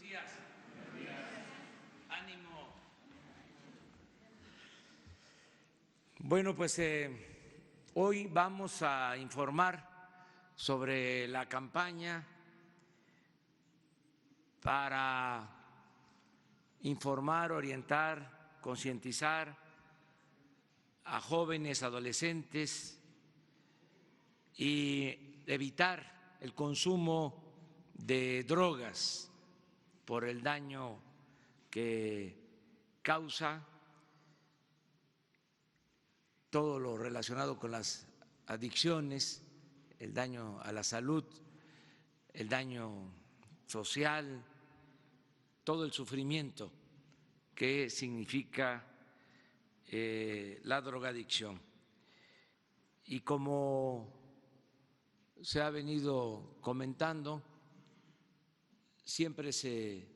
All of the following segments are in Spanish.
días. Ánimo. Bueno, pues hoy vamos a informar sobre la campaña para informar, orientar, concientizar a jóvenes, adolescentes y evitar el consumo de drogas por el daño que causa, todo lo relacionado con las adicciones, el daño a la salud, el daño social, todo el sufrimiento que significa la drogadicción. Y como se ha venido comentando, siempre se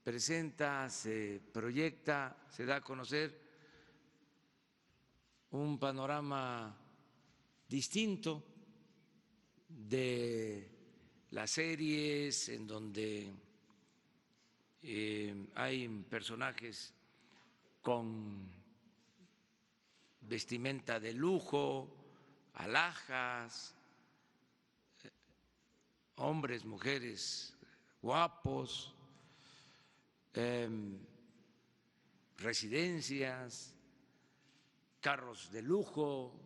presenta, se proyecta, se da a conocer un panorama distinto de las series en donde hay personajes con vestimenta de lujo, alhajas, hombres, mujeres guapos, residencias, carros de lujo,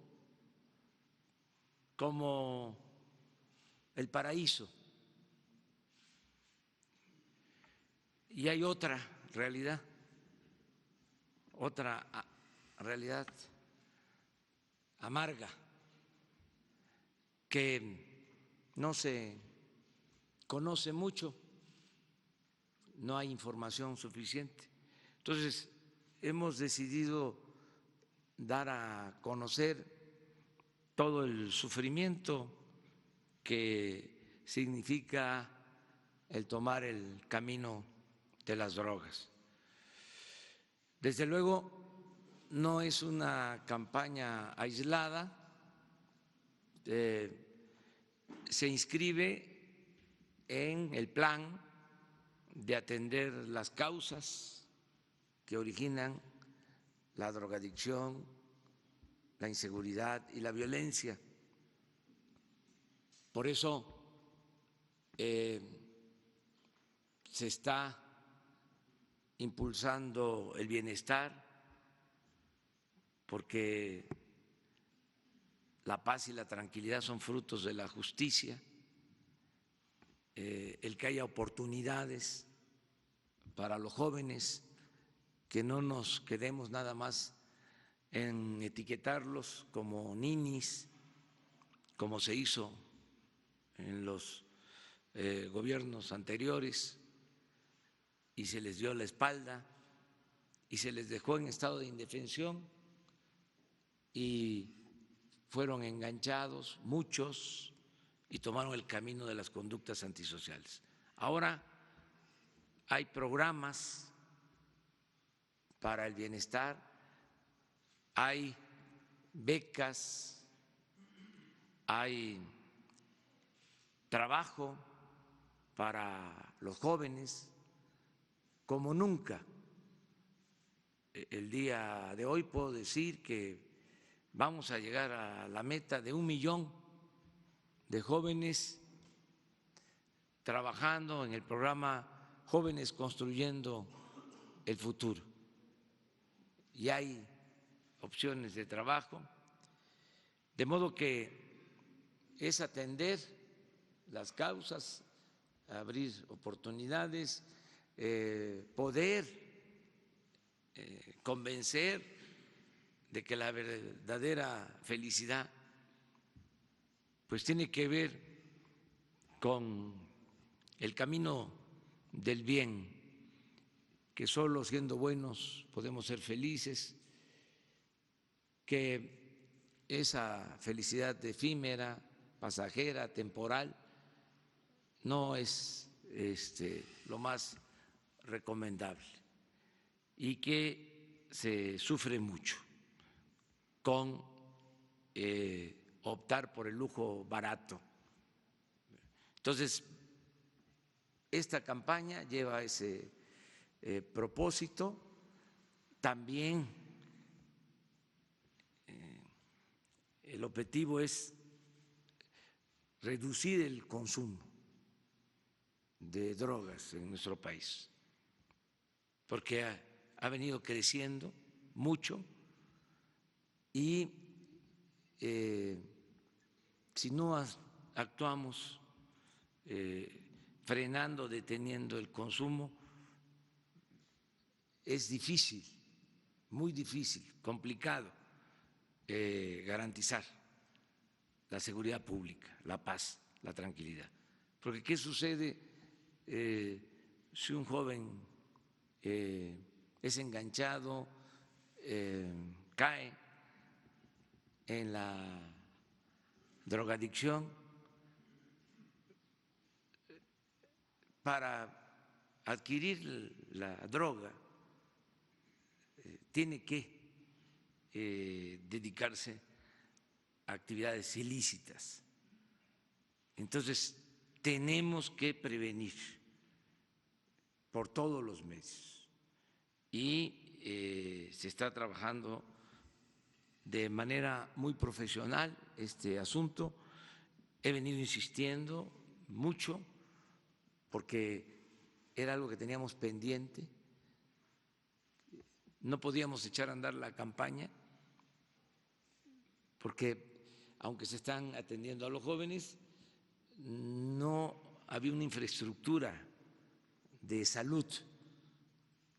como el paraíso. Y hay otra realidad amarga que no se conoce mucho, no hay información suficiente. Entonces, hemos decidido dar a conocer todo el sufrimiento que significa el tomar el camino de las drogas. Desde luego, no es una campaña aislada, se inscribe en el plan de atender las causas que originan la drogadicción, la inseguridad y la violencia. Por eso se está impulsando el bienestar, porque la paz y la tranquilidad son frutos de la justicia, el que haya oportunidades para los jóvenes, que no nos quedemos nada más en etiquetarlos como ninis, como se hizo en los gobiernos anteriores y se les dio la espalda y se les dejó en estado de indefensión y fueron enganchados muchos y tomaron el camino de las conductas antisociales. Ahora hay programas para el bienestar, hay becas, hay trabajo para los jóvenes como nunca. El día de hoy puedo decir que vamos a llegar a la meta de 1 millón de jóvenes trabajando en el programa Jóvenes Construyendo el Futuro. Y hay opciones de trabajo, de modo que es atender las causas, abrir oportunidades, poder convencer de que la verdadera felicidad pues tiene que ver con el camino del bien, que solo siendo buenos podemos ser felices, que esa felicidad efímera, pasajera, temporal, no es lo más recomendable y que se sufre mucho con optar por el lujo barato. Entonces, esta campaña lleva ese propósito. También el objetivo es reducir el consumo de drogas en nuestro país, porque ha venido creciendo mucho y si no actuamos frenando, deteniendo el consumo, es difícil, muy difícil, complicado garantizar la seguridad pública, la paz, la tranquilidad. Porque ¿qué sucede si un joven es enganchado, cae en la drogadicción? Para adquirir la droga tiene que dedicarse a actividades ilícitas. Entonces, tenemos que prevenir por todos los medios y se está trabajando de manera muy profesional este asunto. He venido insistiendo mucho porque era algo que teníamos pendiente. No podíamos echar a andar la campaña porque, aunque se están atendiendo a los jóvenes, no había una infraestructura de salud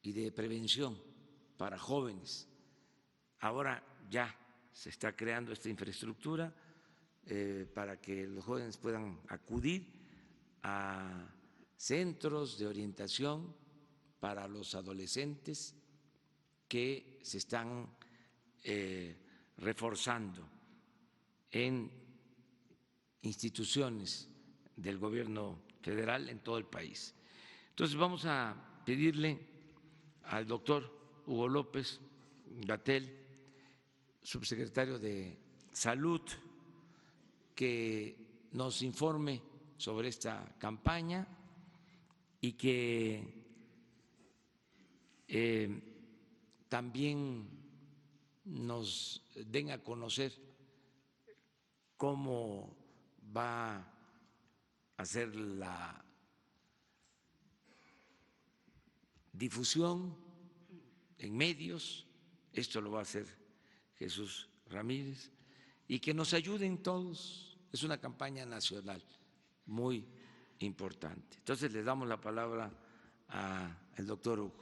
y de prevención para jóvenes. Ahora ya se está creando esta infraestructura para que los jóvenes puedan acudir a centros de orientación para los adolescentes que se están reforzando en instituciones del gobierno federal en todo el país. Entonces vamos a pedirle al doctor Hugo López-Gatell, subsecretario de Salud, que nos informe sobre esta campaña y que también nos den a conocer cómo va a ser la difusión en medios. Esto lo va a hacer Jesús Ramírez, y que nos ayuden todos. Es una campaña nacional muy importante. Entonces le damos la palabra al doctor Hugo.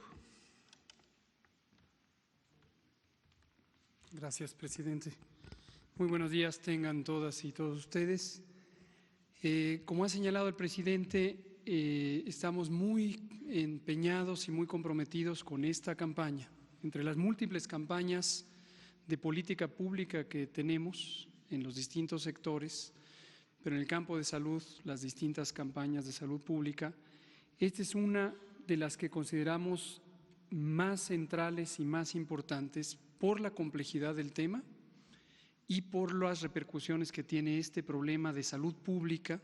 Gracias, presidente. Muy buenos días tengan todas y todos ustedes. Como ha señalado el presidente, estamos muy empeñados y muy comprometidos con esta campaña. Entre las múltiples campañas de política pública que tenemos en los distintos sectores, pero en el campo de salud, las distintas campañas de salud pública, esta es una de las que consideramos más centrales y más importantes por la complejidad del tema y por las repercusiones que tiene este problema de salud pública,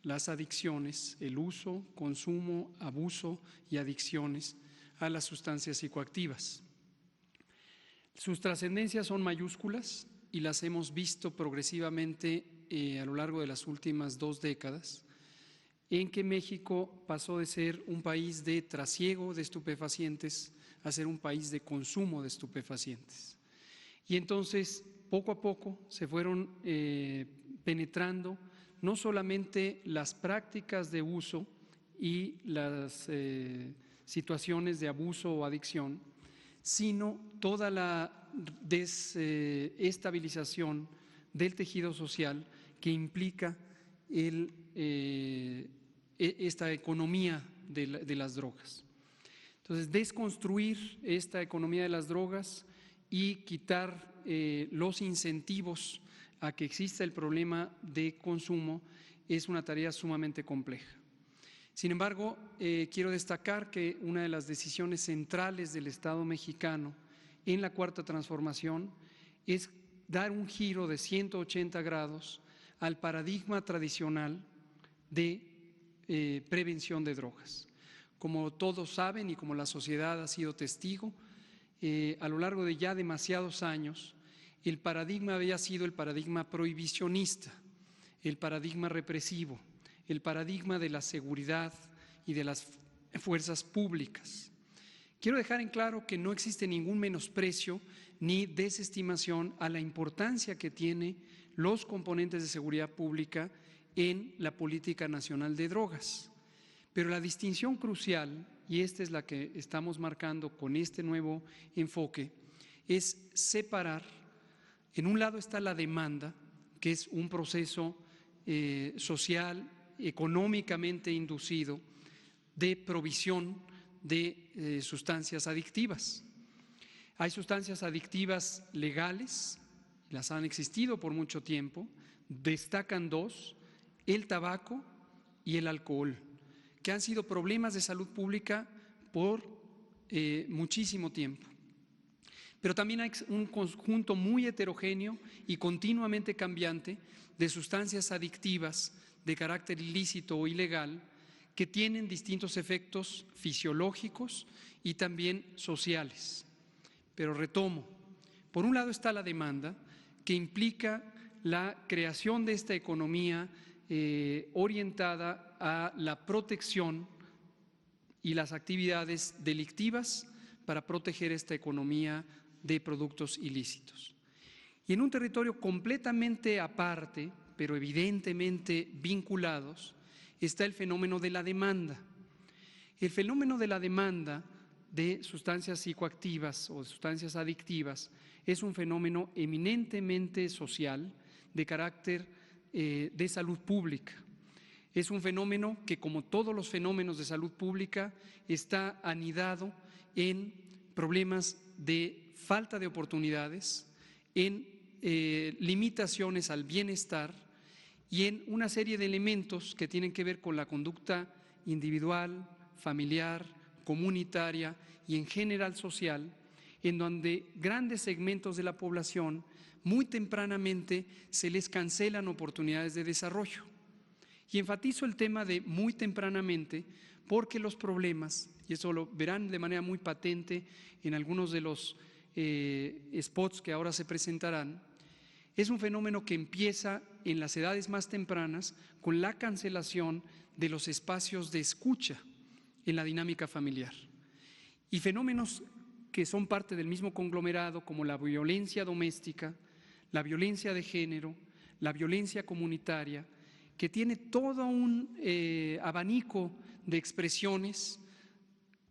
las adicciones, el uso, consumo, abuso y adicciones a las sustancias psicoactivas. Sus trascendencias son mayúsculas y las hemos visto progresivamente a lo largo de las últimas 2 décadas, en que México pasó de ser un país de trasiego de estupefacientes a ser un país de consumo de estupefacientes. Y entonces, poco a poco, se fueron penetrando no solamente las prácticas de uso y las situaciones de abuso o adicción, sino toda la desestabilización del tejido social que implica esta economía de las drogas. Entonces, desconstruir esta economía de las drogas y quitar los incentivos a que exista el problema de consumo es una tarea sumamente compleja. Sin embargo, quiero destacar que una de las decisiones centrales del Estado mexicano en la Cuarta Transformación es dar un giro de 180 grados al paradigma tradicional de prevención de drogas. Como todos saben y como la sociedad ha sido testigo, a lo largo de ya demasiados años, el paradigma había sido el paradigma prohibicionista, el paradigma represivo, el paradigma de la seguridad y de las fuerzas públicas. Quiero dejar en claro que no existe ningún menosprecio ni desestimación a la importancia que tiene los componentes de seguridad pública en la política nacional de drogas. Pero la distinción crucial, y esta es la que estamos marcando con este nuevo enfoque, es separar. En un lado está la demanda, que es un proceso social, económicamente inducido, de provisión de sustancias adictivas. Hay sustancias adictivas legales, las han existido por mucho tiempo, destacan dos: el tabaco y el alcohol, que han sido problemas de salud pública por muchísimo tiempo. Pero también hay un conjunto muy heterogéneo y continuamente cambiante de sustancias adictivas de carácter ilícito o ilegal que tienen distintos efectos fisiológicos y también sociales. Pero retomo, por un lado está la demanda, que implica la creación de esta economía orientada a la protección y las actividades delictivas para proteger esta economía de productos ilícitos. Y en un territorio completamente aparte, pero evidentemente vinculados, está el fenómeno de la demanda. El fenómeno de la demanda de sustancias psicoactivas o sustancias adictivas es un fenómeno eminentemente social de carácter de salud pública. Es un fenómeno que, como todos los fenómenos de salud pública, está anidado en problemas de falta de oportunidades, en limitaciones al bienestar y en una serie de elementos que tienen que ver con la conducta individual, familiar, comunitaria y en general social, en donde grandes segmentos de la población muy tempranamente se les cancelan oportunidades de desarrollo. Y enfatizo el tema de muy tempranamente porque los problemas, y eso lo verán de manera muy patente en algunos de los spots que ahora se presentarán, es un fenómeno que empieza en las edades más tempranas con la cancelación de los espacios de escucha en la dinámica familiar. Y fenómenos que son parte del mismo conglomerado, como la violencia doméstica, la violencia de género, la violencia comunitaria, que tiene todo un abanico de expresiones,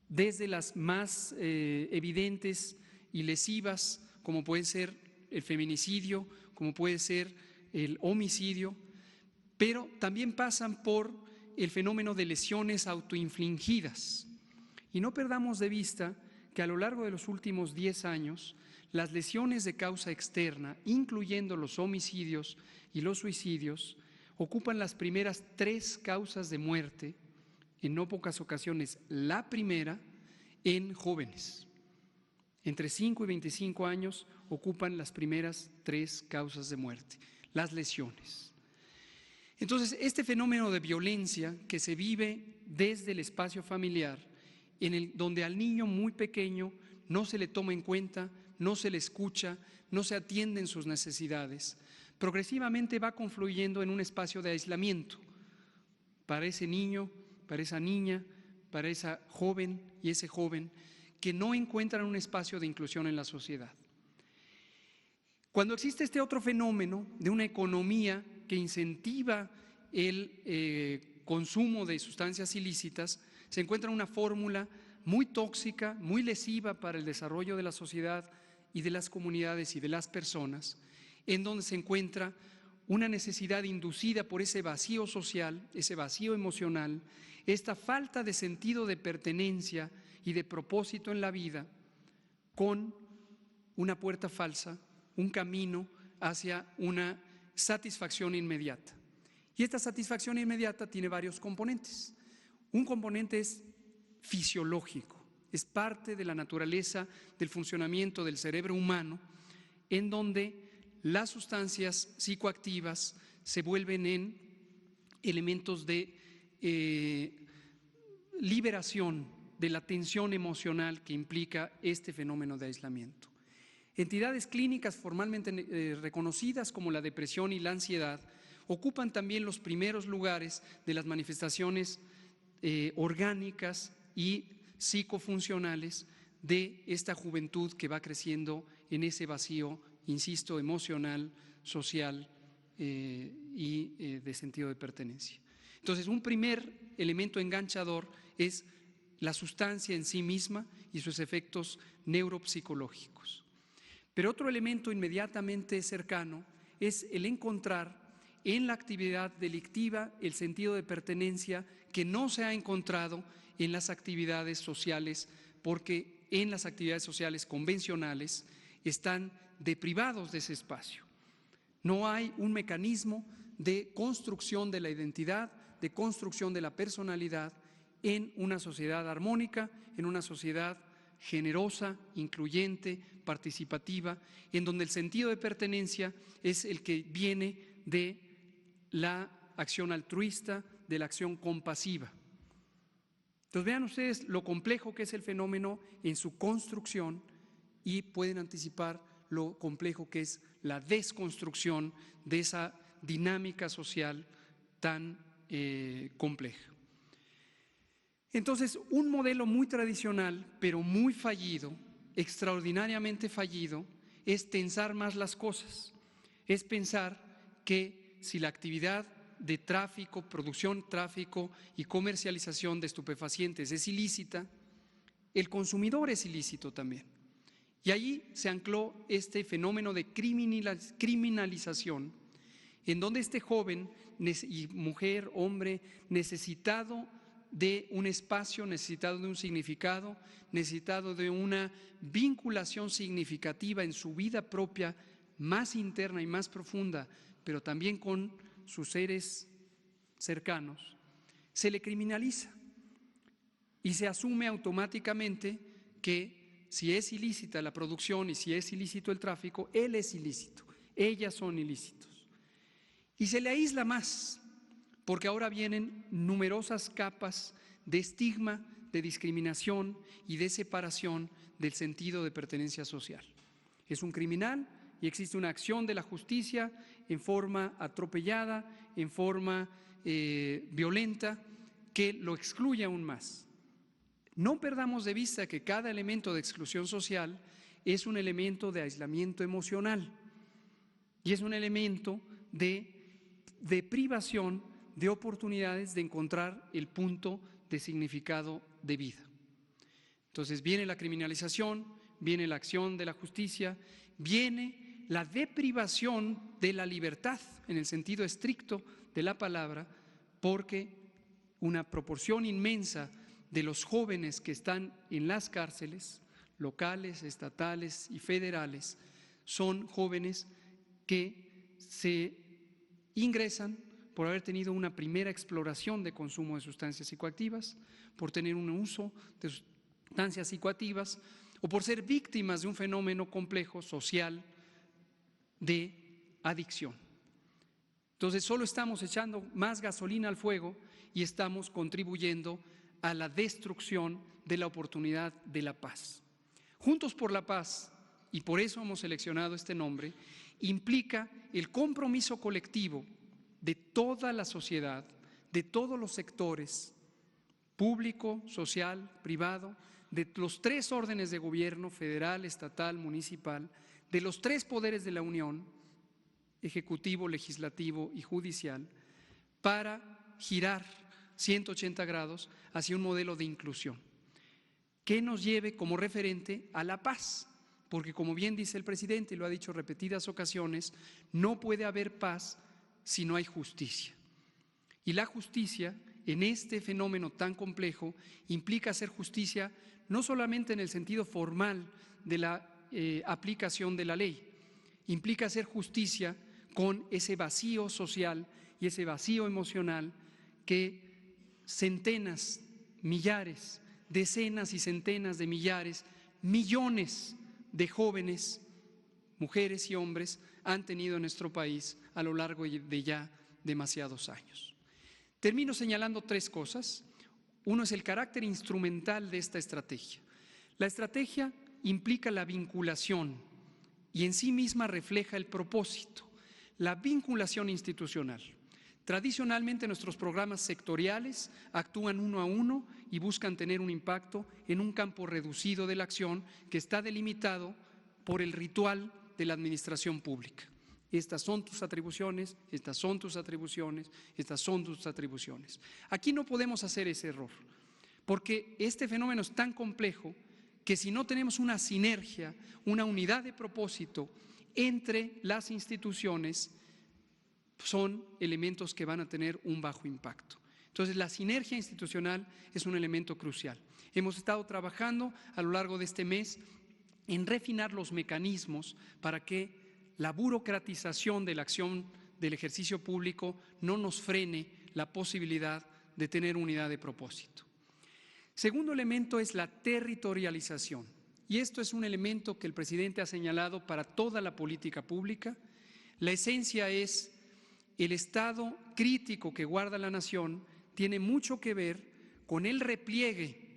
desde las más evidentes y lesivas, como puede ser el feminicidio, como puede ser el homicidio, pero también pasan por el fenómeno de lesiones autoinfligidas. Y no perdamos de vista que a lo largo de los últimos 10 años, las lesiones de causa externa, incluyendo los homicidios y los suicidios, ocupan las primeras 3 causas de muerte, en no pocas ocasiones la primera, en jóvenes. Entre 5 y 25 años ocupan las primeras 3 causas de muerte, las lesiones. Entonces, este fenómeno de violencia que se vive desde el espacio familiar, donde al niño muy pequeño no se le toma en cuenta, no se le escucha, no se atienden sus necesidades, progresivamente va confluyendo en un espacio de aislamiento para ese niño, para esa niña, para esa joven y ese joven que no encuentran un espacio de inclusión en la sociedad. Cuando existe este otro fenómeno de una economía que incentiva el consumo de sustancias ilícitas, se encuentra una fórmula muy tóxica, muy lesiva para el desarrollo de la sociedad y de las comunidades y de las personas, en donde se encuentra una necesidad inducida por ese vacío social, ese vacío emocional, esta falta de sentido de pertenencia y de propósito en la vida, con una puerta falsa, un camino hacia una satisfacción inmediata. Y esta satisfacción inmediata tiene varios componentes. Un componente es fisiológico, es parte de la naturaleza del funcionamiento del cerebro humano, en donde las sustancias psicoactivas se vuelven en elementos de liberación de la tensión emocional que implica este fenómeno de aislamiento. Entidades clínicas formalmente reconocidas como la depresión y la ansiedad ocupan también los primeros lugares de las manifestaciones orgánicas y psicofuncionales de esta juventud que va creciendo en ese vacío, insisto, emocional, social y de sentido de pertenencia. Entonces, un primer elemento enganchador es la sustancia en sí misma y sus efectos neuropsicológicos. Pero otro elemento inmediatamente cercano es el encontrar en la actividad delictiva el sentido de pertenencia que no se ha encontrado en las actividades sociales, porque en las actividades sociales convencionales están deprivados de ese espacio. No hay un mecanismo de construcción de la identidad, de construcción de la personalidad en una sociedad armónica, en una sociedad generosa, incluyente, participativa, en donde el sentido de pertenencia es el que viene de la acción altruista, de la acción compasiva. Entonces vean ustedes lo complejo que es el fenómeno en su construcción y pueden anticipar lo complejo que es la desconstrucción de esa dinámica social tan compleja. Entonces, un modelo muy tradicional, pero muy fallido, extraordinariamente fallido, es tensar más las cosas. Es pensar que si la actividad de tráfico, producción, tráfico y comercialización de estupefacientes es ilícita, el consumidor es ilícito también. Y allí se ancló este fenómeno de criminalización, en donde este joven y mujer, hombre, necesitado de un espacio, necesitado de un significado, necesitado de una vinculación significativa en su vida propia, más interna y más profunda, pero también con sus seres cercanos, se le criminaliza y se asume automáticamente que si es ilícita la producción y si es ilícito el tráfico, él es ilícito, ellas son ilícitos. Y se le aísla más, porque ahora vienen numerosas capas de estigma, de discriminación y de separación del sentido de pertenencia social. Es un criminal y existe una acción de la justicia en forma atropellada, en forma violenta, que lo excluye aún más. No perdamos de vista que cada elemento de exclusión social es un elemento de aislamiento emocional y es un elemento de privación de oportunidades de encontrar el punto de significado de vida. Entonces viene la criminalización, viene la acción de la justicia, viene la deprivación de la libertad en el sentido estricto de la palabra, porque una proporción inmensa de los jóvenes que están en las cárceles, locales, estatales y federales, son jóvenes que se ingresan por haber tenido una primera exploración de consumo de sustancias psicoactivas, por tener un uso de sustancias psicoactivas o por ser víctimas de un fenómeno complejo social de adicción. Entonces solo estamos echando más gasolina al fuego y estamos contribuyendo a la destrucción de la oportunidad de la paz. Juntos por la Paz, y por eso hemos seleccionado este nombre, implica el compromiso colectivo de toda la sociedad, de todos los sectores, público, social, privado, de los tres órdenes de gobierno, federal, estatal, municipal, de los tres poderes de la Unión, ejecutivo, legislativo y judicial, para girar 180 grados hacia un modelo de inclusión que nos lleve como referente a la paz, porque como bien dice el presidente y lo ha dicho en repetidas ocasiones, no puede haber paz si no hay justicia. Y la justicia en este fenómeno tan complejo implica hacer justicia no solamente en el sentido formal de la aplicación de la ley, implica hacer justicia con ese vacío social y ese vacío emocional que centenas, millares, decenas y centenas de millares, millones de jóvenes, mujeres y hombres han tenido en nuestro país a lo largo de ya demasiados años. Termino señalando 3 cosas. Uno es el carácter instrumental de esta estrategia. La estrategia implica la vinculación y en sí misma refleja el propósito, la vinculación institucional. Tradicionalmente nuestros programas sectoriales actúan uno a uno y buscan tener un impacto en un campo reducido de la acción que está delimitado por el ritual de la administración pública. Estas son tus atribuciones, estas son tus atribuciones, estas son tus atribuciones. Aquí no podemos hacer ese error, porque este fenómeno es tan complejo que si no tenemos una sinergia, una unidad de propósito entre las instituciones, son elementos que van a tener un bajo impacto. Entonces, la sinergia institucional es un elemento crucial. Hemos estado trabajando a lo largo de este mes en refinar los mecanismos para que la burocratización de la acción del ejercicio público no nos frene la posibilidad de tener unidad de propósito. Segundo elemento es la territorialización. Y esto es un elemento que el presidente ha señalado para toda la política pública. La esencia es el estado crítico que guarda la nación tiene mucho que ver con el repliegue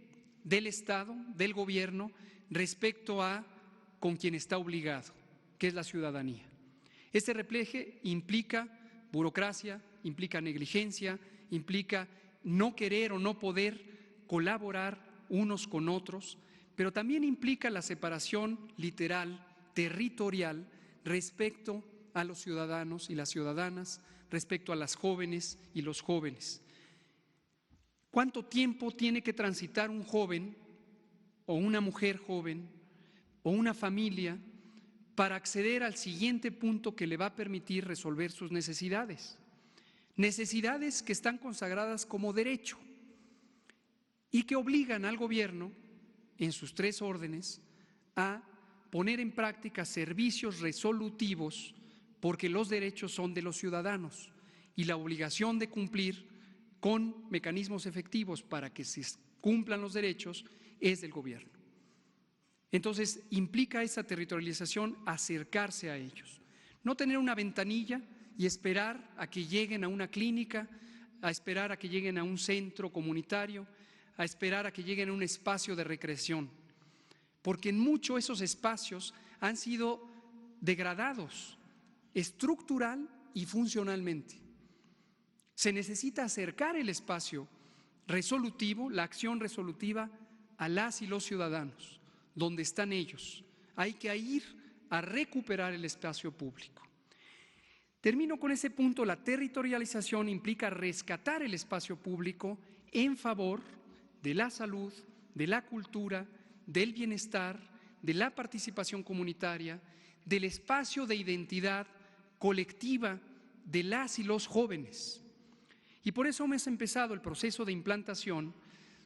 del Estado, del gobierno, respecto a con quien está obligado, que es la ciudadanía. Este repliegue implica burocracia, implica negligencia, implica no querer o no poder colaborar unos con otros, pero también implica la separación literal, territorial, respecto a los ciudadanos y las ciudadanas, respecto a las jóvenes y los jóvenes. ¿Cuánto tiempo tiene que transitar un joven o una mujer joven o una familia para acceder al siguiente punto que le va a permitir resolver sus necesidades? Necesidades que están consagradas como derecho y que obligan al gobierno, en sus 3 órdenes, a poner en práctica servicios resolutivos, porque los derechos son de los ciudadanos y la obligación de cumplir con mecanismos efectivos para que se cumplan los derechos es del gobierno. Entonces, implica esa territorialización acercarse a ellos. No tener una ventanilla y esperar a que lleguen a una clínica, a esperar a que lleguen a un centro comunitario, a esperar a que lleguen a un espacio de recreación, porque en mucho esos espacios han sido degradados estructural y funcionalmente. Se necesita acercar el espacio resolutivo, la acción resolutiva, a las y los ciudadanos, donde están ellos. Hay que ir a recuperar el espacio público. Termino con ese punto. La territorialización implica rescatar el espacio público en favor de la salud, de la cultura, del bienestar, de la participación comunitaria, del espacio de identidad colectiva de las y los jóvenes. Y por eso hemos empezado el proceso de implantación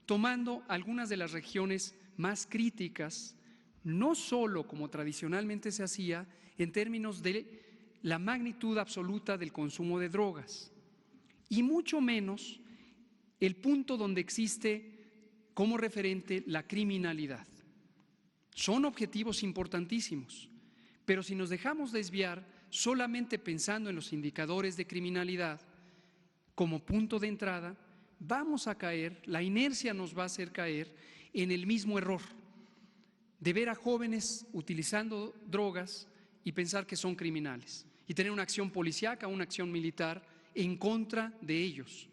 tomando algunas de las regiones más críticas, no solo como tradicionalmente se hacía en términos de la magnitud absoluta del consumo de drogas, y mucho menos el punto donde existe como referente la criminalidad. Son objetivos importantísimos, pero si nos dejamos desviar solamente pensando en los indicadores de criminalidad como punto de entrada, vamos a caer, la inercia nos va a hacer caer en el mismo error de ver a jóvenes utilizando drogas y pensar que son criminales y tener una acción policíaca, una acción militar en contra de ellos.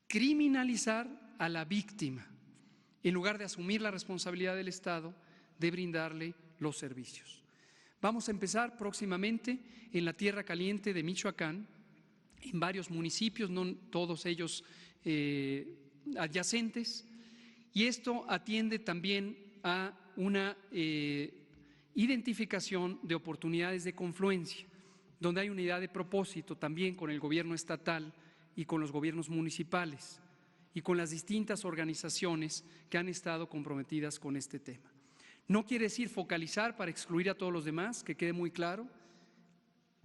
Criminalizar a la víctima en lugar de asumir la responsabilidad del Estado de brindarle los servicios. Vamos a empezar próximamente en la Tierra Caliente de Michoacán, en varios municipios, no todos ellos adyacentes, y esto atiende también a una identificación de oportunidades de confluencia, donde hay unidad de propósito también con el gobierno estatal y con los gobiernos municipales y con las distintas organizaciones que han estado comprometidas con este tema. No quiere decir focalizar para excluir a todos los demás, que quede muy claro.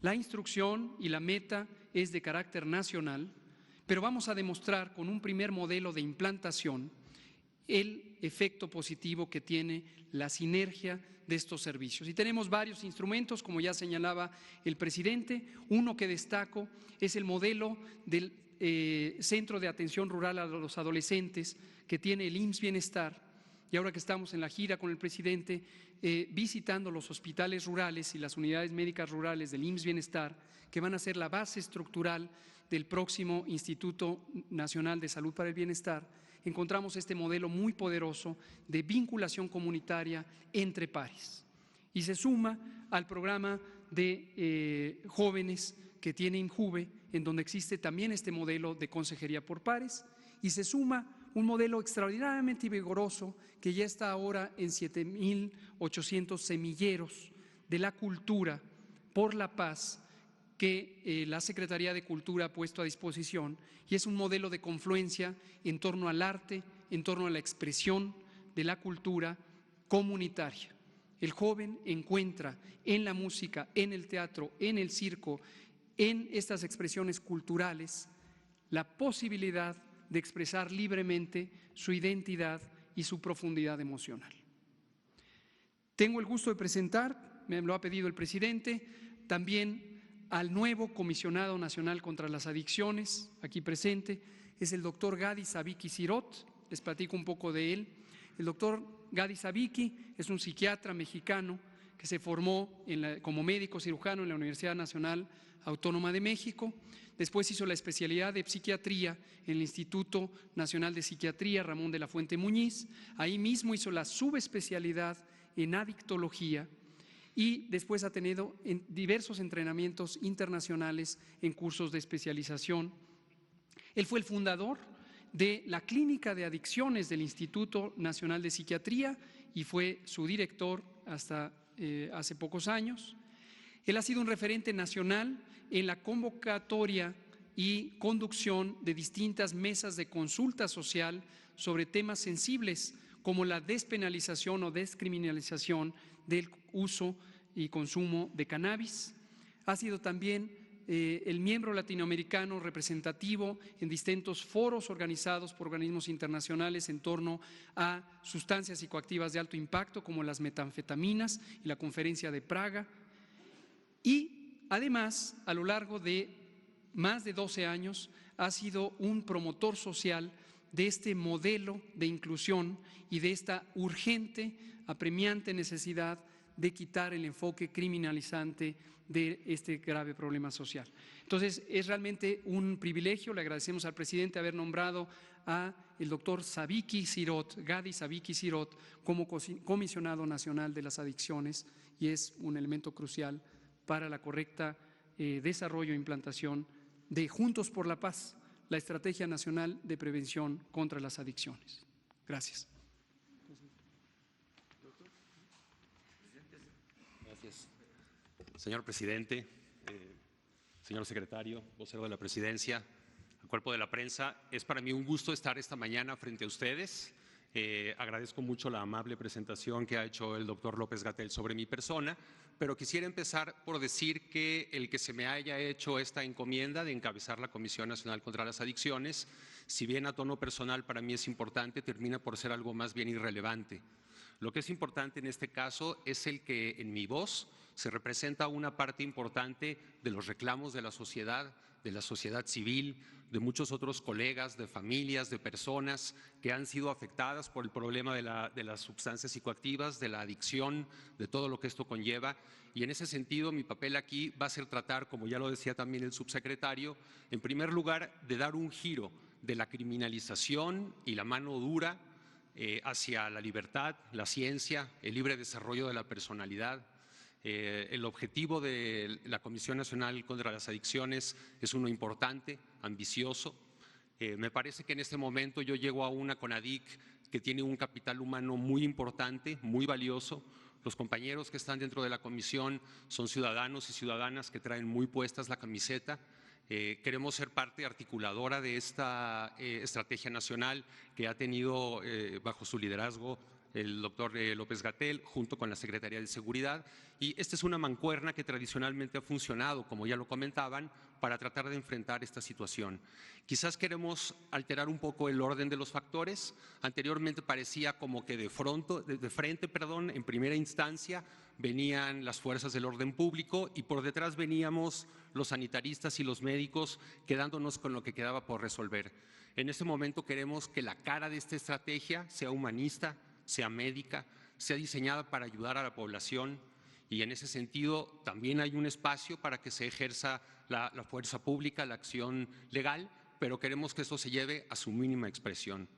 La instrucción y la meta es de carácter nacional, pero vamos a demostrar con un primer modelo de implantación el efecto positivo que tiene la sinergia de estos servicios. Y tenemos varios instrumentos, como ya señalaba el presidente. Uno que destaco es el modelo del Centro de Atención Rural a los Adolescentes que tiene el IMSS Bienestar, y ahora que estamos en la gira con el presidente, visitando los hospitales rurales y las unidades médicas rurales del IMSS Bienestar, que van a ser la base estructural del próximo Instituto Nacional de Salud para el Bienestar, encontramos este modelo muy poderoso de vinculación comunitaria entre pares. Y se suma al programa de jóvenes que tiene INJUVE, en donde existe también este modelo de consejería por pares, y se suma un modelo extraordinariamente vigoroso que ya está ahora en 7.800 semilleros de la cultura por la paz que la Secretaría de Cultura ha puesto a disposición, y es un modelo de confluencia en torno al arte, en torno a la expresión de la cultura comunitaria. El joven encuentra en la música, en el teatro, en el circo, en estas expresiones culturales, la posibilidad de expresar libremente su identidad y su profundidad emocional. Tengo el gusto de presentar, me lo ha pedido el presidente, también al nuevo Comisionado Nacional contra las Adicciones, aquí presente, es el doctor Gadi Sabiki Sirot. Les platico un poco de él. El doctor Gadi Sabiki es un psiquiatra mexicano que se formó como médico cirujano en la Universidad Nacional Autónoma de México. Después hizo la especialidad de psiquiatría en el Instituto Nacional de Psiquiatría Ramón de la Fuente Muñiz. Ahí mismo hizo la subespecialidad en adictología y después ha tenido diversos entrenamientos internacionales en cursos de especialización. Él fue el fundador de la Clínica de Adicciones del Instituto Nacional de Psiquiatría y fue su director hasta hace pocos años. Él ha sido un referente nacional en la convocatoria y conducción de distintas mesas de consulta social sobre temas sensibles como la despenalización o descriminalización del uso y consumo de cannabis. Ha sido también el miembro latinoamericano representativo en distintos foros organizados por organismos internacionales en torno a sustancias psicoactivas de alto impacto como las metanfetaminas y la Conferencia de Praga. Y además, a lo largo de más de 12 años, ha sido un promotor social de este modelo de inclusión y de esta urgente, apremiante necesidad de quitar el enfoque criminalizante de este grave problema social. Entonces, es realmente un privilegio, le agradecemos al presidente haber nombrado a el doctor Sabiki Sirot, Gadi Sabiki Sirot, como comisionado nacional de las adicciones, y es un elemento crucial para la correcta desarrollo e implantación de Juntos por la Paz, la Estrategia Nacional de Prevención contra las Adicciones. Gracias. Gracias. Señor presidente, señor secretario, vocero de la presidencia, al cuerpo de la prensa, es para mí un gusto estar esta mañana frente a ustedes. Agradezco mucho la amable presentación que ha hecho el doctor López-Gatell sobre mi persona, pero quisiera empezar por decir que el que se me haya hecho esta encomienda de encabezar la Comisión Nacional contra las Adicciones, si bien a tono personal para mí es importante, termina por ser algo más bien irrelevante. Lo que es importante en este caso es el que en mi voz se representa una parte importante de los reclamos de la sociedad civil, de muchos otros colegas, de familias, de personas que han sido afectadas por el problema de las sustancias psicoactivas, de la adicción, de todo lo que esto conlleva. Y en ese sentido, mi papel aquí va a ser tratar, como ya lo decía también el subsecretario, en primer lugar, de dar un giro de la criminalización y la mano dura hacia la libertad, la ciencia, el libre desarrollo de la personalidad. El objetivo de la Comisión Nacional contra las Adicciones es uno importante, ambicioso. Me parece que en este momento yo llego a una CONADIC que tiene un capital humano muy importante, muy valioso. Los compañeros que están dentro de la comisión son ciudadanos y ciudadanas que traen muy puestas la camiseta. Queremos ser parte articuladora de esta estrategia nacional que ha tenido bajo su liderazgo el doctor López-Gatell, junto con la Secretaría de Seguridad. Y esta es una mancuerna que tradicionalmente ha funcionado, como ya lo comentaban, para tratar de enfrentar esta situación. Quizás queremos alterar un poco el orden de los factores. Anteriormente parecía como que de frente, en primera instancia, venían las fuerzas del orden público y por detrás veníamos los sanitaristas y los médicos quedándonos con lo que quedaba por resolver. En este momento queremos que la cara de esta estrategia sea humanista, sea médica, sea diseñada para ayudar a la población y en ese sentido también hay un espacio para que se ejerza la fuerza pública, la acción legal, pero queremos que eso se lleve a su mínima expresión.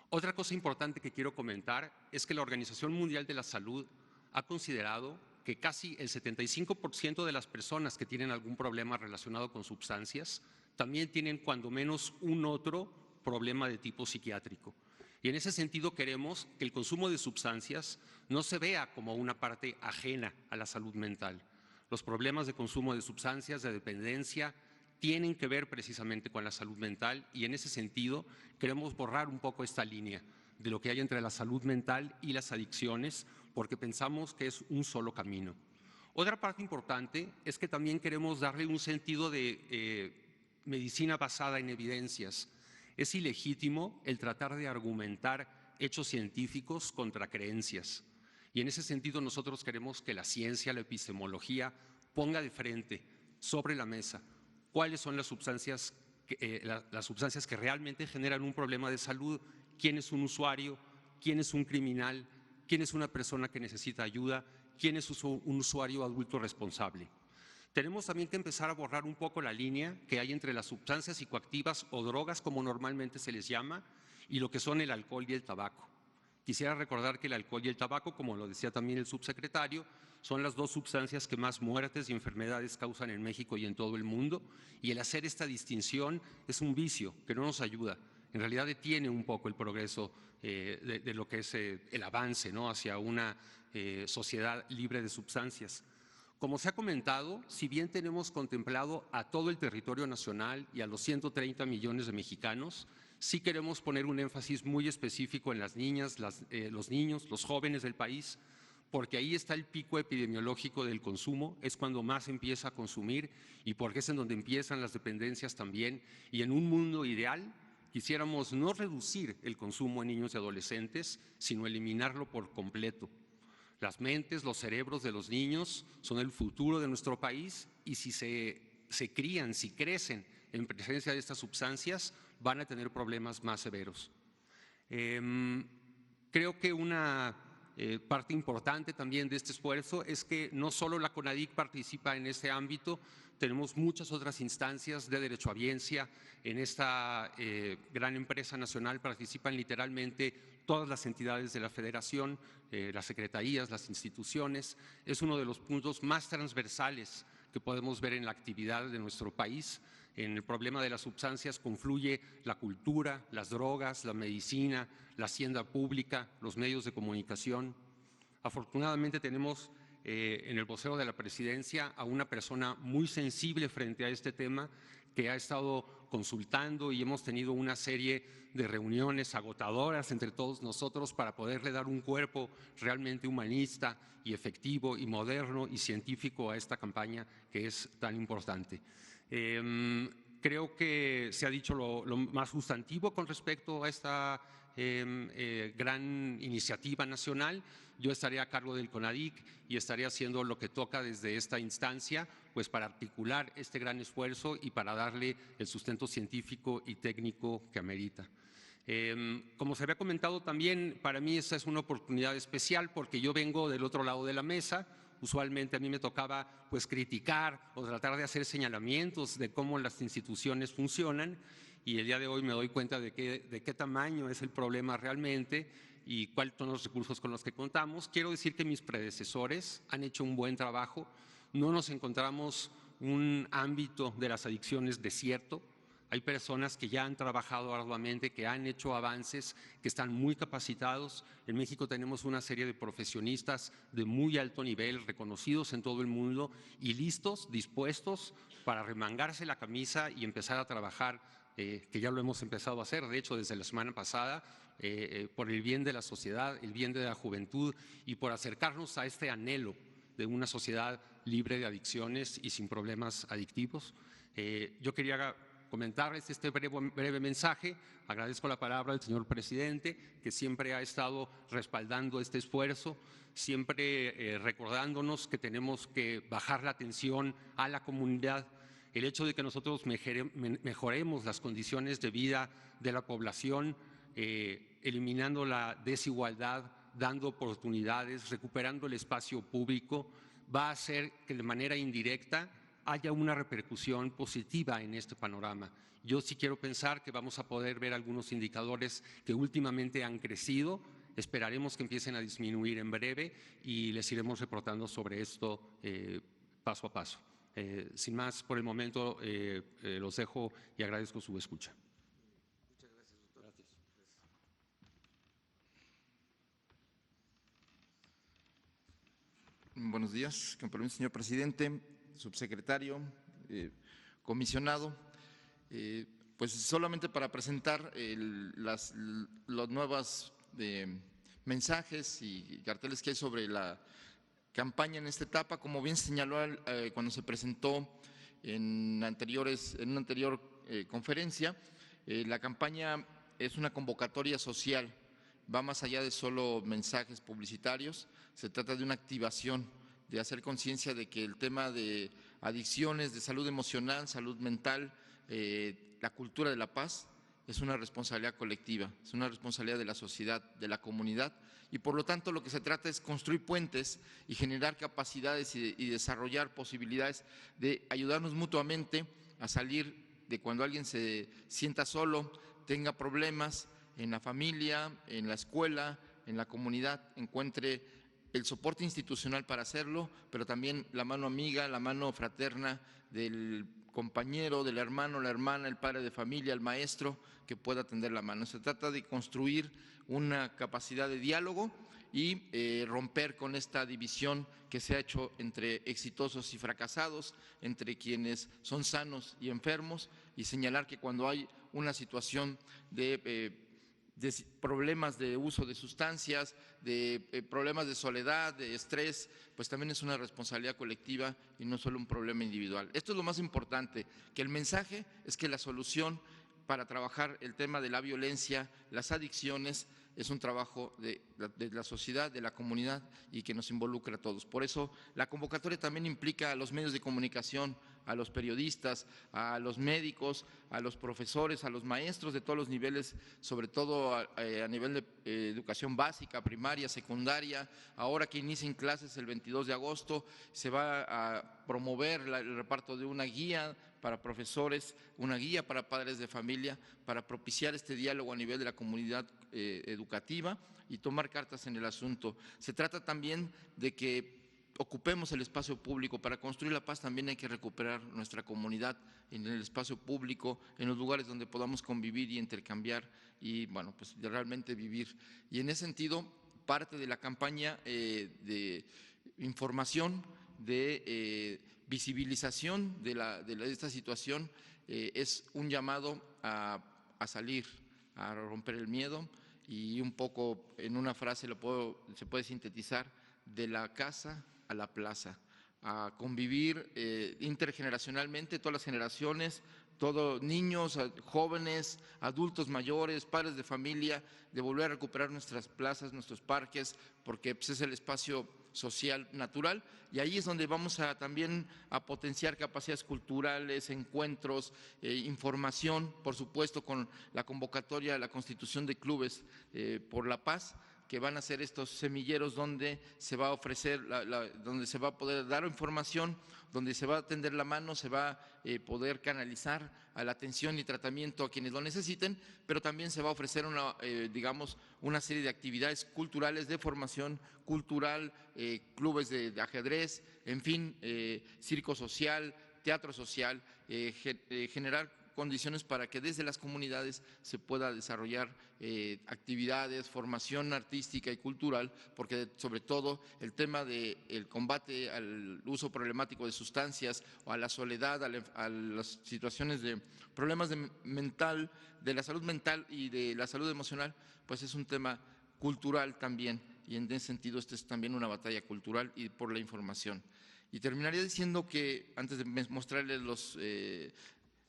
Otra cosa importante que quiero comentar es que la Organización Mundial de la Salud ha considerado que casi el 75% de las personas que tienen algún problema relacionado con sustancias también tienen cuando menos un otro problema de tipo psiquiátrico. Y en ese sentido queremos que el consumo de sustancias no se vea como una parte ajena a la salud mental. Los problemas de consumo de sustancias, de dependencia, tienen que ver precisamente con la salud mental y en ese sentido queremos borrar un poco esta línea de lo que hay entre la salud mental y las adicciones porque pensamos que es un solo camino. Otra parte importante es que también queremos darle un sentido de medicina basada en evidencias. Es ilegítimo el tratar de argumentar hechos científicos contra creencias y en ese sentido nosotros queremos que la ciencia, la epistemología ponga de frente sobre la mesa cuáles son las sustancias que realmente generan un problema de salud, quién es un usuario, quién es un criminal, quién es una persona que necesita ayuda, quién es un usuario adulto responsable. Tenemos también que empezar a borrar un poco la línea que hay entre las sustancias psicoactivas o drogas, como normalmente se les llama, y lo que son el alcohol y el tabaco. Quisiera recordar que el alcohol y el tabaco, como lo decía también el subsecretario, son las dos sustancias que más muertes y enfermedades causan en México y en todo el mundo, y el hacer esta distinción es un vicio que no nos ayuda. En realidad detiene un poco el progreso de lo que es el avance, ¿no?, hacia una sociedad libre de sustancias. Como se ha comentado, si bien tenemos contemplado a todo el territorio nacional y a los 130 millones de mexicanos, sí queremos poner un énfasis muy específico en las niñas, los niños, los jóvenes del país, porque ahí está el pico epidemiológico del consumo, es cuando más empieza a consumir y porque es en donde empiezan las dependencias también. Y en un mundo ideal quisiéramos no reducir el consumo en niños y adolescentes, sino eliminarlo por completo. Las mentes, los cerebros de los niños son el futuro de nuestro país y si se crían, si crecen en presencia de estas sustancias, van a tener problemas más severos. Creo que una parte importante también de este esfuerzo es que no solo la CONADIC participa en este ámbito, tenemos muchas otras instancias de derechohabiencia. En esta gran empresa nacional participan literalmente todas las entidades de la federación, las secretarías, las instituciones. Es uno de los puntos más transversales que podemos ver en la actividad de nuestro país. En el problema de las sustancias confluye la cultura, las drogas, la medicina, la hacienda pública, los medios de comunicación. Afortunadamente tenemos en el vocero de la presidencia a una persona muy sensible frente a este tema que ha estado consultando y hemos tenido una serie de reuniones agotadoras entre todos nosotros para poderle dar un cuerpo realmente humanista y efectivo y moderno y científico a esta campaña que es tan importante. Creo que se ha dicho lo más sustantivo con respecto a esta gran iniciativa nacional. Yo estaré a cargo del CONADIC y estaré haciendo lo que toca desde esta instancia, pues para articular este gran esfuerzo y para darle el sustento científico y técnico que amerita. Como se había comentado también, para mí esta es una oportunidad especial porque yo vengo del otro lado de la mesa. Usualmente a mí me tocaba pues criticar o tratar de hacer señalamientos de cómo las instituciones funcionan y el día de hoy me doy cuenta de qué tamaño es el problema realmente y cuáles son los recursos con los que contamos. Quiero decir que mis predecesores han hecho un buen trabajo. No nos encontramos un ámbito de las adicciones desierto. Hay personas que ya han trabajado arduamente, que han hecho avances, que están muy capacitados. En México tenemos una serie de profesionistas de muy alto nivel, reconocidos en todo el mundo y listos, dispuestos para remangarse la camisa y empezar a trabajar, que ya lo hemos empezado a hacer, de hecho, desde la semana pasada, por el bien de la sociedad, el bien de la juventud y por acercarnos a este anhelo de una sociedad libre de adicciones y sin problemas adictivos. Yo quería comentarles este breve mensaje. Agradezco la palabra al señor presidente, que siempre ha estado respaldando este esfuerzo, siempre recordándonos que tenemos que bajar la atención a la comunidad. El hecho de que nosotros mejoremos las condiciones de vida de la población, eliminando la desigualdad, dando oportunidades, recuperando el espacio público, va a hacer que de manera indirecta haya una repercusión positiva en este panorama. Yo sí quiero pensar que vamos a poder ver algunos indicadores que últimamente han crecido. Esperaremos que empiecen a disminuir en breve y les iremos reportando sobre esto paso a paso. Sin más, por el momento los dejo y agradezco su escucha. Muchas gracias, doctor. Gracias. Buenos días, con permiso, señor presidente, subsecretario, comisionado. Pues solamente para presentar los nuevos mensajes y carteles que hay sobre la campaña en esta etapa. Como bien señaló cuando se presentó en una anterior conferencia, la campaña es una convocatoria social, va más allá de solo mensajes publicitarios. Se trata de una activación, de hacer conciencia de que el tema de adicciones, de salud emocional, salud mental, la cultura de la paz es una responsabilidad colectiva, es una responsabilidad de la sociedad, de la comunidad, y por lo tanto lo que se trata es construir puentes y generar capacidades y desarrollar posibilidades de ayudarnos mutuamente a salir de cuando alguien se sienta solo, tenga problemas en la familia, en la escuela, en la comunidad, encuentre el soporte institucional para hacerlo, pero también la mano amiga, la mano fraterna del compañero, del hermano, la hermana, el padre de familia, el maestro, que pueda tender la mano. Se trata de construir una capacidad de diálogo y romper con esta división que se ha hecho entre exitosos y fracasados, entre quienes son sanos y enfermos, y señalar que cuando hay una situación de problemas de uso de sustancias, de problemas de soledad, de estrés, pues también es una responsabilidad colectiva y no solo un problema individual. Esto es lo más importante, que el mensaje es que la solución para trabajar el tema de la violencia, las adicciones, es un trabajo de la sociedad, de la comunidad y que nos involucra a todos. Por eso la convocatoria también implica a los medios de comunicación, a los periodistas, a los médicos, a los profesores, a los maestros de todos los niveles, sobre todo a nivel de educación básica, primaria, secundaria. Ahora que inician clases el 22 de agosto, se va a promover el reparto de una guía para profesores, una guía para padres de familia, para propiciar este diálogo a nivel de la comunidad educativa y tomar cartas en el asunto. Se trata también de que ocupemos el espacio público. Para construir la paz también hay que recuperar nuestra comunidad en el espacio público, en los lugares donde podamos convivir y intercambiar y, bueno, pues realmente vivir. Y en ese sentido, parte de la campaña de información, de visibilización de esta situación es un llamado a salir, a romper el miedo y un poco en una frase se puede sintetizar: de la casa a la plaza, a convivir intergeneracionalmente, todas las generaciones, todos niños, jóvenes, adultos mayores, padres de familia, de volver a recuperar nuestras plazas, nuestros parques, porque pues, es el espacio social natural, y ahí es donde vamos también a potenciar capacidades culturales, encuentros, información, por supuesto con la convocatoria, la constitución de clubes por la paz, que van a ser estos semilleros donde se va a ofrecer, donde se va a poder dar información, donde se va a tender la mano, se va a poder canalizar a la atención y tratamiento a quienes lo necesiten, pero también se va a ofrecer una serie de actividades culturales, de formación cultural, clubes de ajedrez, en fin, circo social, teatro social, generar condiciones para que desde las comunidades se pueda desarrollar actividades, formación artística y cultural, porque sobre todo el tema del combate al uso problemático de sustancias o a la soledad, a las situaciones de problemas de la salud mental y de la salud emocional, pues es un tema cultural también, y en ese sentido esta es también una batalla cultural y por la información. Y terminaría diciendo que, antes de mostrarles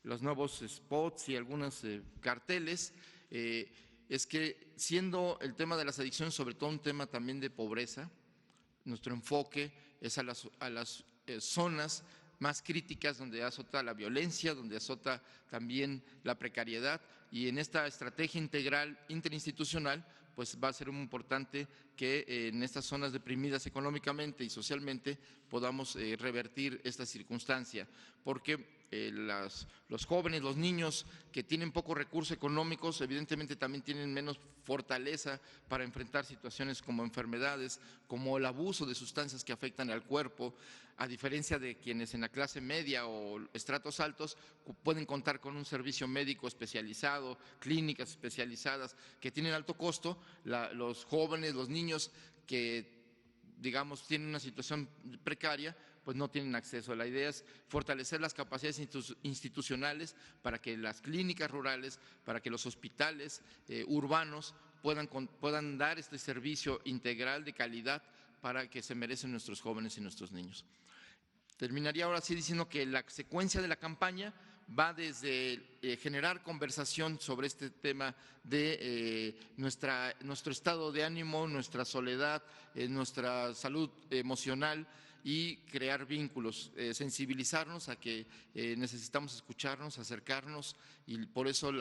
los nuevos spots y algunos carteles, es que siendo el tema de las adicciones sobre todo un tema también de pobreza, nuestro enfoque es a las zonas más críticas donde azota la violencia, donde azota también la precariedad, y en esta estrategia integral interinstitucional pues va a ser muy importante que en estas zonas deprimidas económicamente y socialmente podamos revertir esta circunstancia, porque los jóvenes, los niños que tienen pocos recursos económicos, evidentemente también tienen menos fortaleza para enfrentar situaciones como enfermedades, como el abuso de sustancias que afectan al cuerpo, a diferencia de quienes en la clase media o estratos altos pueden contar con un servicio médico especializado, clínicas especializadas que tienen alto costo. Los jóvenes, los niños que digamos tienen una situación precaria, pues no tienen acceso. La idea es fortalecer las capacidades institucionales para que las clínicas rurales, para que los hospitales urbanos puedan dar este servicio integral de calidad para que se merecen nuestros jóvenes y nuestros niños. Terminaría ahora sí diciendo que la secuencia de la campaña va desde generar conversación sobre este tema de nuestro estado de ánimo, nuestra soledad, nuestra salud emocional, y crear vínculos, sensibilizarnos a que necesitamos escucharnos, acercarnos, y por eso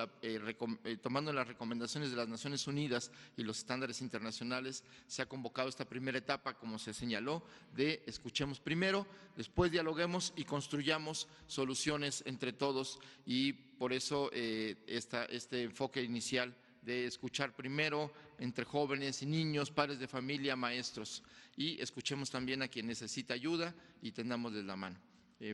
tomando las recomendaciones de las Naciones Unidas y los estándares internacionales se ha convocado esta primera etapa, como se señaló, de escuchemos primero, después dialoguemos y construyamos soluciones entre todos, y por eso este enfoque inicial de escuchar primero entre jóvenes y niños, padres de familia, maestros, y escuchemos también a quien necesita ayuda y tendámosles la mano.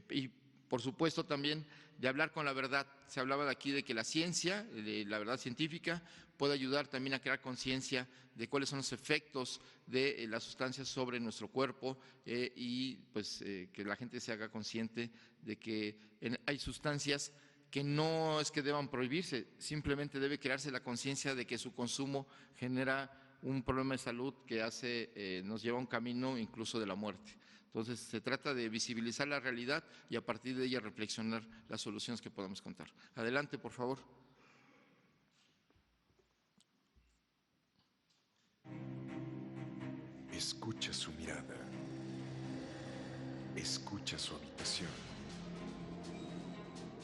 Y por supuesto también de hablar con la verdad. Se hablaba de aquí de que la ciencia, la verdad científica, puede ayudar también a crear conciencia de cuáles son los efectos de las sustancias sobre nuestro cuerpo, y pues que la gente se haga consciente de que hay sustancias que no es que deban prohibirse, simplemente debe crearse la conciencia de que su consumo genera un problema de salud que nos lleva a un camino incluso de la muerte. Entonces, se trata de visibilizar la realidad y a partir de ella reflexionar las soluciones que podamos contar. Adelante, por favor. Escucha su mirada. Escucha su habitación.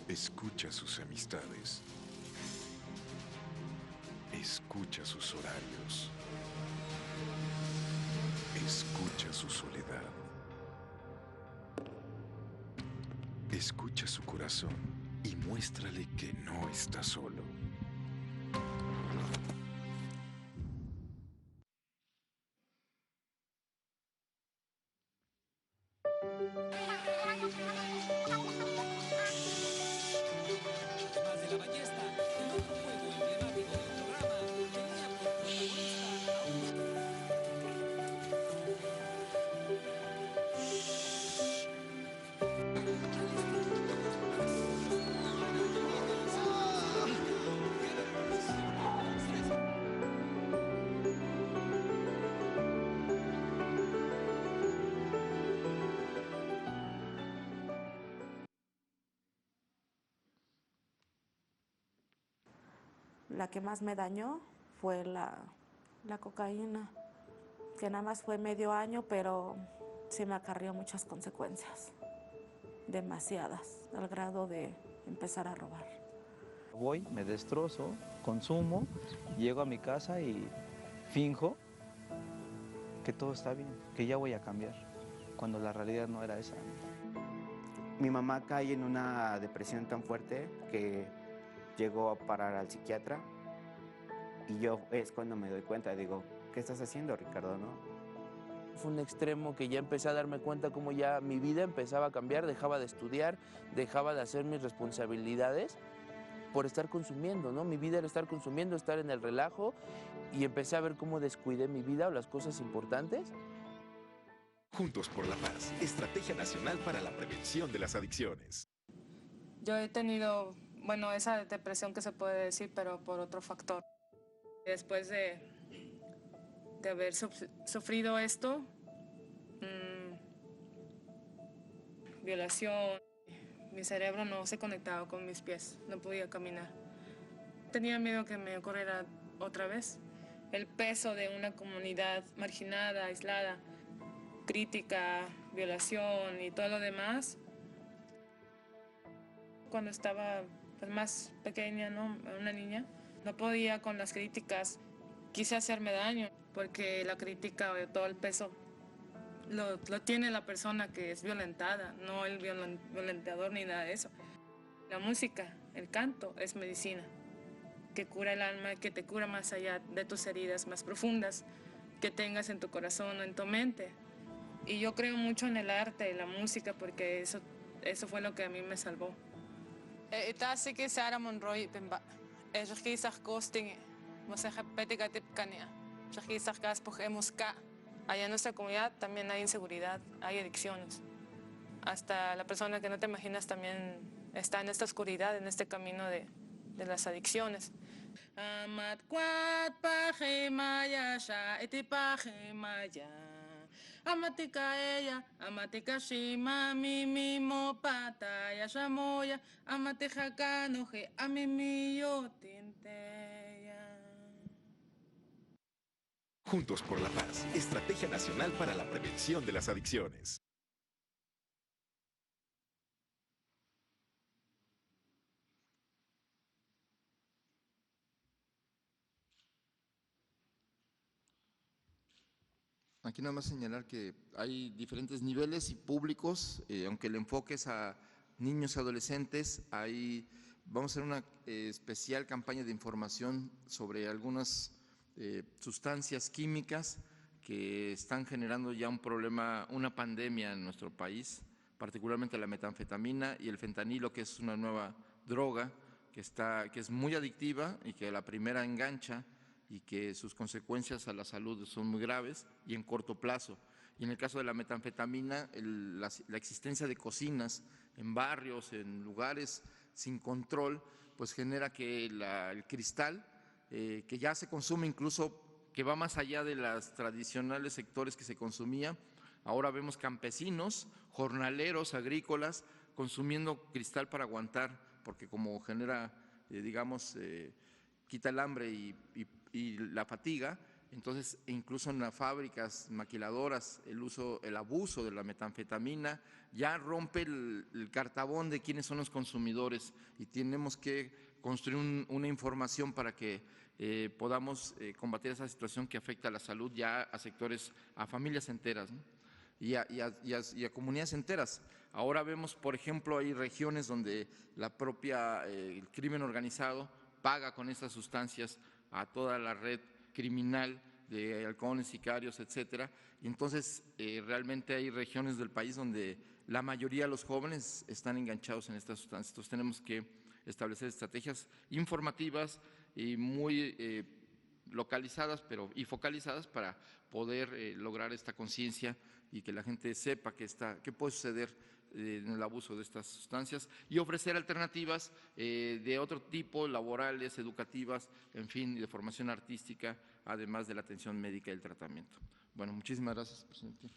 Escucha sus amistades. Escucha sus horarios. Escucha su soledad. Escucha su corazón y muéstrale que no está solo. La que más me dañó fue la cocaína, que nada más fue medio año, pero sí me acarrió muchas consecuencias, demasiadas, al grado de empezar a robar. Voy, me destrozo, consumo, llego a mi casa y finjo que todo está bien, que ya voy a cambiar, cuando la realidad no era esa. Mi mamá cae en una depresión tan fuerte que llegó a parar al psiquiatra, y yo es cuando me doy cuenta, digo, ¿qué estás haciendo, Ricardo, no? Fue un extremo que ya empecé a darme cuenta cómo ya mi vida empezaba a cambiar, dejaba de estudiar, dejaba de hacer mis responsabilidades por estar consumiendo, ¿no? Mi vida era estar consumiendo, estar en el relajo, y empecé a ver cómo descuidé mi vida o las cosas importantes. Juntos por la Paz, Estrategia Nacional para la Prevención de las Adicciones. Yo he tenido, bueno, esa depresión que se puede decir, pero por otro factor. Después de haber sufrido esto, violación, Mi cerebro no se conectaba con mis pies, no podía caminar. Tenía miedo que me ocurriera otra vez. El peso de una comunidad marginada, aislada, crítica, violación y todo lo demás. Cuando estaba pues, más pequeña, ¿no? Una niña, no podía con las críticas. Quise hacerme daño porque la crítica o todo el peso lo tiene la persona que es violentada, no el violentador ni nada de eso. La música, el canto es medicina que cura el alma, que te cura más allá de tus heridas más profundas que tengas en tu corazón o en tu mente. Y yo creo mucho en el arte y la música porque eso fue lo que a mí me salvó. Itasiki Sara Monroy Pemba. Ejisas costing, Mosejapeticatipcania. Ejisas Gaspojemosca. Allá en nuestra comunidad también hay inseguridad, hay adicciones. Hasta la persona que no te imaginas también está en esta oscuridad, en este camino de las adicciones. Amat kwat pajimaya sha iti pajimaya. Amatika ella, amatika shima mimi mo pataya shamoya, amatika kanoje amimiyo tinteya. Juntos por la Paz, Estrategia Nacional para la Prevención de las Adicciones. Aquí nada más señalar que hay diferentes niveles y públicos, aunque el enfoque es a niños y adolescentes, vamos a hacer una especial campaña de información sobre algunas sustancias químicas que están generando ya un problema, una pandemia en nuestro país, particularmente la metanfetamina y el fentanilo, que es una nueva droga que es muy adictiva y que a la primera engancha y que sus consecuencias a la salud son muy graves y en corto plazo. Y en el caso de la metanfetamina, la existencia de cocinas en barrios, en lugares sin control, pues genera que el cristal, que ya se consume incluso, que va más allá de los tradicionales sectores que se consumía, ahora vemos campesinos, jornaleros, agrícolas, consumiendo cristal para aguantar, porque como genera, digamos, quita el hambre y la fatiga, entonces incluso en las fábricas maquiladoras el abuso de la metanfetamina ya rompe el cartabón de quiénes son los consumidores y tenemos que construir una información para que podamos combatir esa situación que afecta a la salud ya a sectores, a familias enteras, ¿no? y a comunidades enteras. Ahora vemos, por ejemplo, hay regiones donde el crimen organizado paga con estas sustancias a toda la red criminal de halcones, sicarios, etcétera. Y entonces realmente hay regiones del país donde la mayoría de los jóvenes están enganchados en estas sustancias. Entonces tenemos que establecer estrategias informativas y muy localizadas y focalizadas para poder lograr esta conciencia y que la gente sepa qué puede suceder en el abuso de estas sustancias y ofrecer alternativas de otro tipo, laborales, educativas, en fin, de formación artística, además de la atención médica y el tratamiento. Bueno, muchísimas gracias, presidente.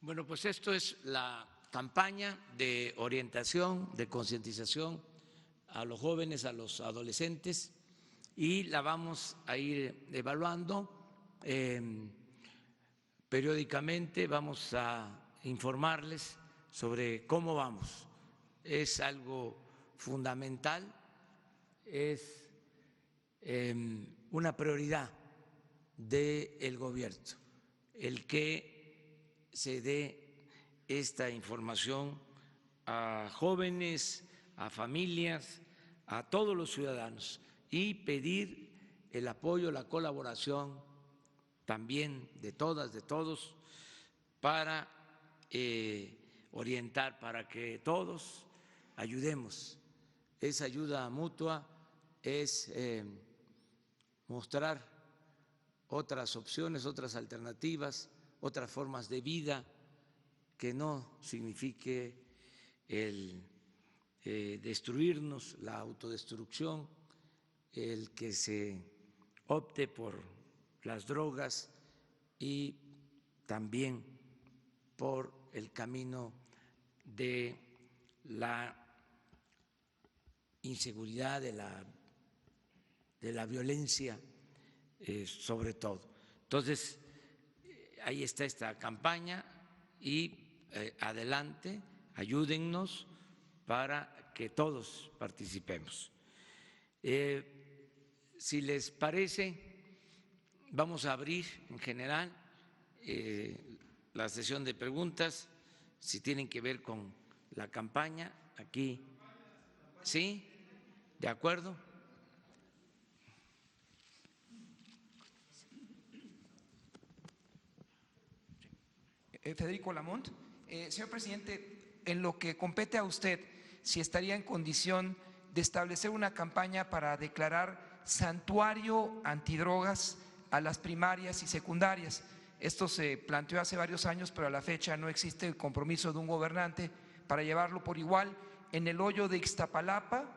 Bueno, pues esto es la campaña de orientación, de concientización a los jóvenes, a los adolescentes, y la vamos a ir evaluando. Periódicamente vamos a informarles sobre cómo vamos. Es algo fundamental, es una prioridad del gobierno el que se dé esta información a jóvenes, a familias, a todos los ciudadanos y pedir el apoyo, la colaboración también de todas, de todos, para orientar, para que todos ayudemos. Esa ayuda mutua es mostrar otras opciones, otras alternativas, otras formas de vida que no signifique el destruirnos, la autodestrucción, el que se opte por las drogas y también por el camino de la inseguridad, de la violencia, sobre todo. Entonces, ahí está esta campaña y adelante, ayúdennos para que todos participemos. Si les parece, vamos a abrir en general la sesión de preguntas, si tienen que ver con la campaña. Aquí, ¿sí? ¿De acuerdo? Federico Lamont. Señor presidente, en lo que compete a usted, si estaría en condición de establecer una campaña para declarar santuario antidrogas a las primarias y secundarias. Esto se planteó hace varios años, pero a la fecha no existe el compromiso de un gobernante para llevarlo por igual. En el hoyo de Ixtapalapa,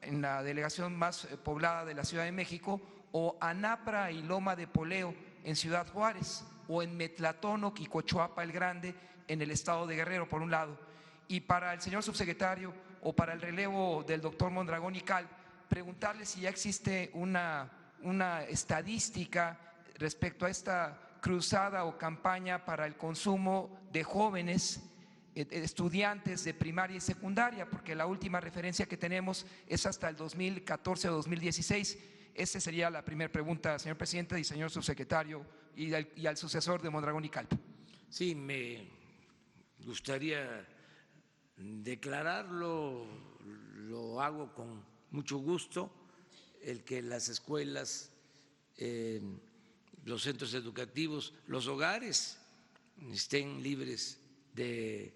en la delegación más poblada de la Ciudad de México, o Anapra y Loma de Poleo en Ciudad Juárez, o en Metlatónoc y Cochoapa el Grande en el estado de Guerrero, por un lado. Y para el señor subsecretario o para el relevo del doctor Mondragón y Cal, preguntarle si ya existe una estadística respecto a esta cruzada o campaña para el consumo de jóvenes estudiantes de primaria y secundaria, porque la última referencia que tenemos es hasta el 2014 o 2016. Esa sería la primera pregunta, señor presidente y señor subsecretario, y al sucesor de Mondragón y Calp. Sí, me gustaría declararlo, lo hago con mucho gusto, el que las escuelas, los centros educativos, los hogares estén libres de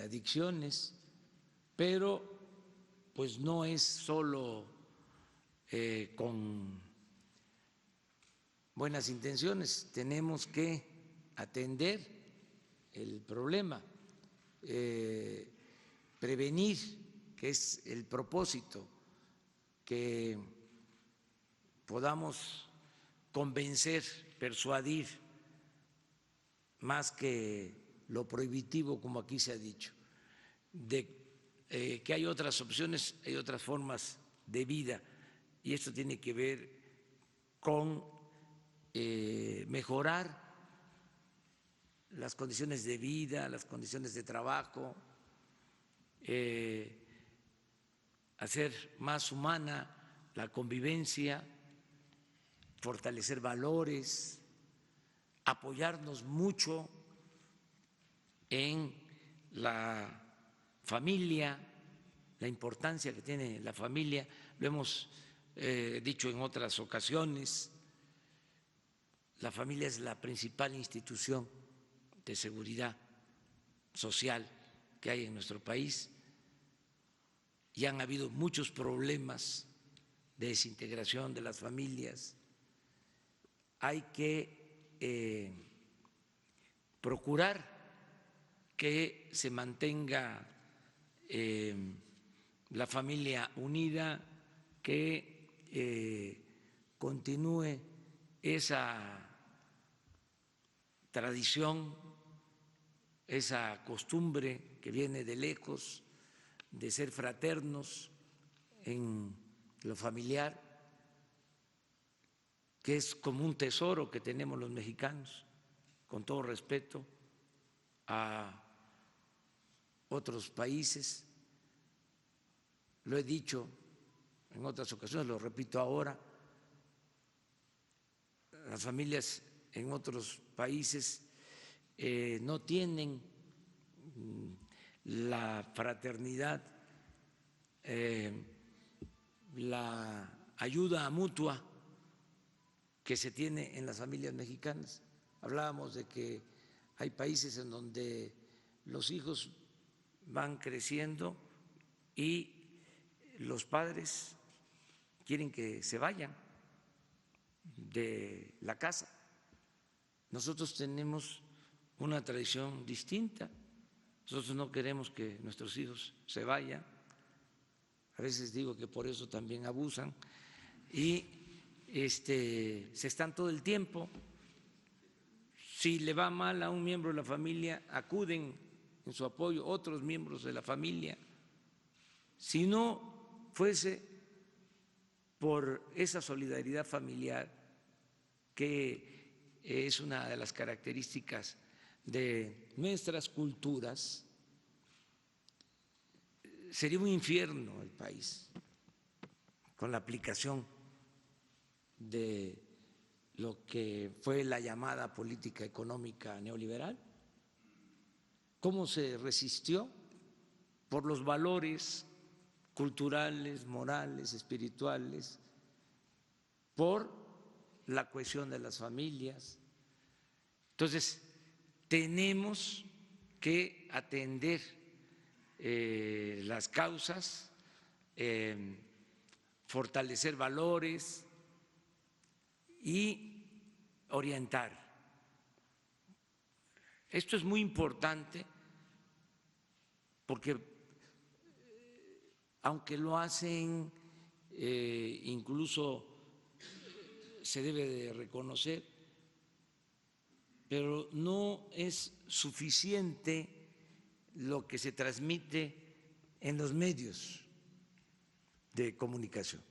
adicciones, pero pues no es solo con buenas intenciones, tenemos que atender el problema, prevenir, que es el propósito, que podamos convencer, persuadir, más que lo prohibitivo, como aquí se ha dicho, de que hay otras opciones, hay otras formas de vida, y esto tiene que ver con mejorar las condiciones de vida, las condiciones de trabajo, hacer más humana la convivencia, fortalecer valores, apoyarnos mucho en la familia, la importancia que tiene la familia, lo hemos dicho en otras ocasiones, la familia es la principal institución de seguridad social que hay en nuestro país y han habido muchos problemas de desintegración de las familias. Hay que procurar que se mantenga la familia unida, que continúe esa tradición, esa costumbre que viene de lejos, de ser fraternos en lo familiar, que es como un tesoro que tenemos los mexicanos, con todo respeto a otros países. Lo he dicho en otras ocasiones, lo repito ahora, las familias en otros países no tienen la fraternidad, la ayuda mutua que se tiene en las familias mexicanas. Hablábamos de que hay países en donde los hijos van creciendo y los padres quieren que se vayan de la casa. Nosotros tenemos una tradición distinta. Nosotros no queremos que nuestros hijos se vayan. A veces digo que por eso también abusan y se están todo el tiempo. Si le va mal a un miembro de la familia, acuden en su apoyo otros miembros de la familia. Si no fuese por esa solidaridad familiar, que es una de las características de nuestras culturas, sería un infierno el país con la aplicación de lo que fue la llamada política económica neoliberal. ¿Cómo se resistió? Por los valores culturales, morales, espirituales, por la cohesión de las familias. Entonces, tenemos que atender las causas, fortalecer valores y orientar. Esto es muy importante porque aunque lo hacen, incluso se debe de reconocer, pero no es suficiente lo que se transmite en los medios de comunicación.